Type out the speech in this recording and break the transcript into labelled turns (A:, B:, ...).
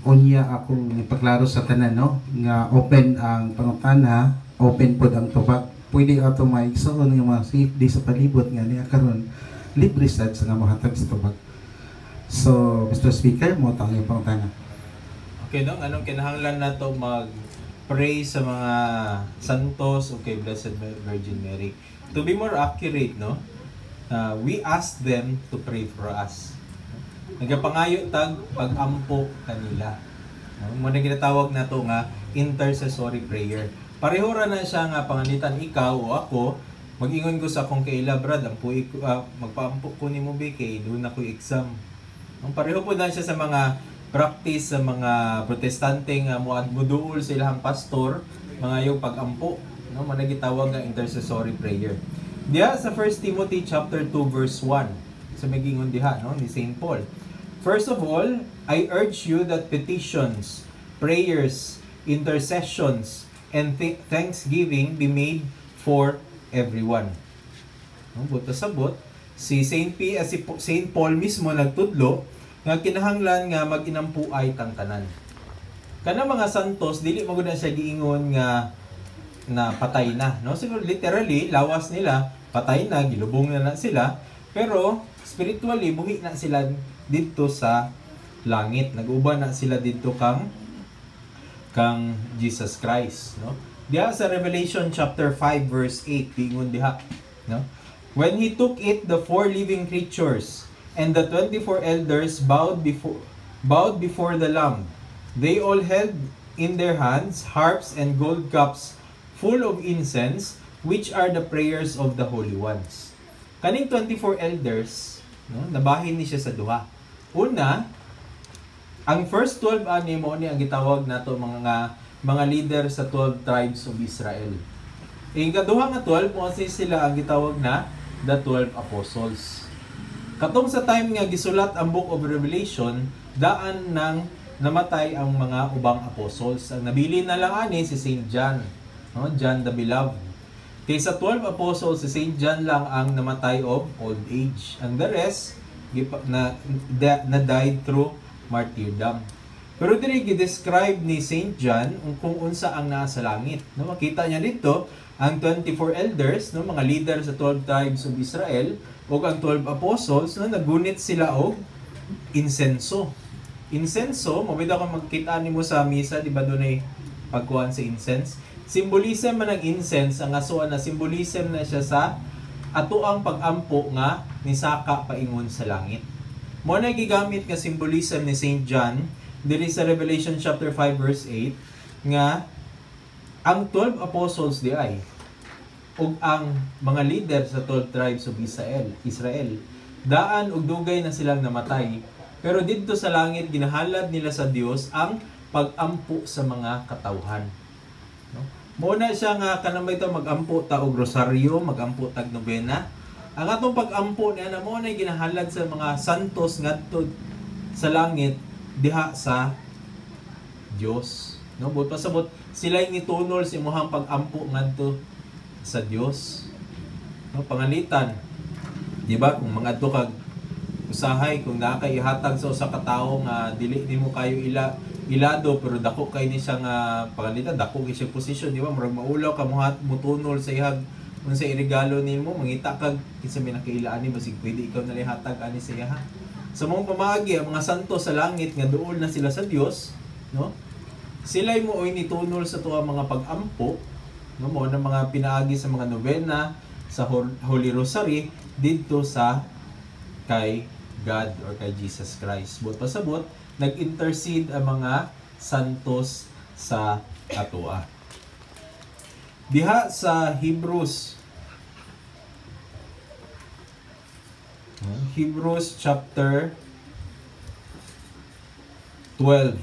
A: Unya akong ipaklaro sa tanan no nga open ang pangutana, open pod ang tubag. Pwede ato maigsoon nga mga safety sa palibot nga niya karon libre sad sa nga mohatag sa tubag. So, Mr. Speaker, mo ta ang pangutana.
B: Okay, no? Anong kinahanglan nato mag-pray sa mga santos, okay, Blessed Virgin Mary? To be more accurate, no? We ask them to pray for us. Nagapangayo tag pag-ampo kanila. Muna ginatawag na to nga intercessory prayer. Pareho ra na siya nga panganitan ikaw o ako, mag-ingon ko sa akong kaila, brad, magpaampo ko ni mo be kay doon ako exam. Ang pareho po na siya sa mga practice sa mga protestante nga muduol sa ilang pastor, mga yung pag-ampo, no? Muna gitawag nga intercessory prayer. Diya sa 1 Timothy chapter 2 verse 1, sa magingon diha no ni St. Paul. First of all, I urge you that petitions, prayers, intercessions, and thanksgiving be made for everyone. No, buta sabot si St. Paul mismo nagtudlo nga kinahanglan nga mag-inampuay tang tanan. Kana mga santos dili magud na siya giingon nga na patay na, no? Siguro literally lawas nila, patay na, gilubong na sila, pero spiritually buhi na sila dito sa langit. Nag-uban na sila dito kang Jesus Christ, no? Diha sa Revelation chapter 5 verse 8 bingon diha, no? When he took it, the 4 living creatures and the 24 elders bowed before the Lamb. They all held in their hands harps and gold cups full of incense, which are the prayers of the holy ones. Kaning 24 elders, no, nabahin ni siya sa duha. Una, ang first 12 ani mo ni ang gitawag nato mga leader sa 12 tribes of Israel. Ang kaduha nga 12 mo sila ang gitawag na the 12 apostles. Katong sa time nga gisulat ang Book of Revelation, daan nang namatay ang mga ubang apostles. Ang nabili na lang ani si St. John, no? John the Beloved. Kaya sa 12 apostles, si St. John lang ang namatay of old age. And the rest, na died through martyrdom. Pero diri gi-describe ni St. John kung unsa ang nasa langit. No, makita niya dito ang 24 elders, no, mga leader sa 12 tribes of Israel, o ang 12 apostles, no, nagunit sila og insenso. Insenso, mabida ko magkita nimo sa misa, di ba doon ay pagkuhan sa incense? Symbolism man ng incense, ang asuan na symbolism na siya sa ato ang pag-ampo nga ni saka paingon sa langit. Mo na gigamit nga symbolism ni St. John diri sa Revelation chapter 5 verse 8 nga ang 12 apostles di ay ug ang mga leader sa 12 tribes of Israel daan og dugay na silang namatay, pero didto sa langit ginahalad nila sa Dios ang pag-ampo sa mga katawhan. No? Muna siya nga kanamay ito mag-ampo ta og rosaryo, mag-ampo tag nobena. Ang atong pag-ampo niya na mo na ginahalad sa mga santos ngadto sa langit diha sa Dios. No, but pasabot sila yung itunol sa imong pag-ampo ngadto sa Dios. No, pangalitan. Di ba kung mangadto kag usahay kung naa kay ihatag sa usa ka tawo nga dili nimo kayo ilado pero dako kay ni siya nga pangalitan, dako kay siya posisyon, di ba? Murag maulaw ka mutunol sa ihag unsa iregalo nimo, mangita kag kinsa may nakailaan ni basig pwede ikaw na lihatag ani sa iya. Sa mong pamagi ang mga santo sa langit nga duol na sila sa Dios, no? Sila'y mo oy nitunol sa tuwa mga pag-ampo, no, mo na mga pinaagi sa mga nobena sa Holy Rosary didto sa kay God or kay Jesus Christ. But pasabot nag-intercede ang mga santos sa atua. Diha sa Hebrews chapter 12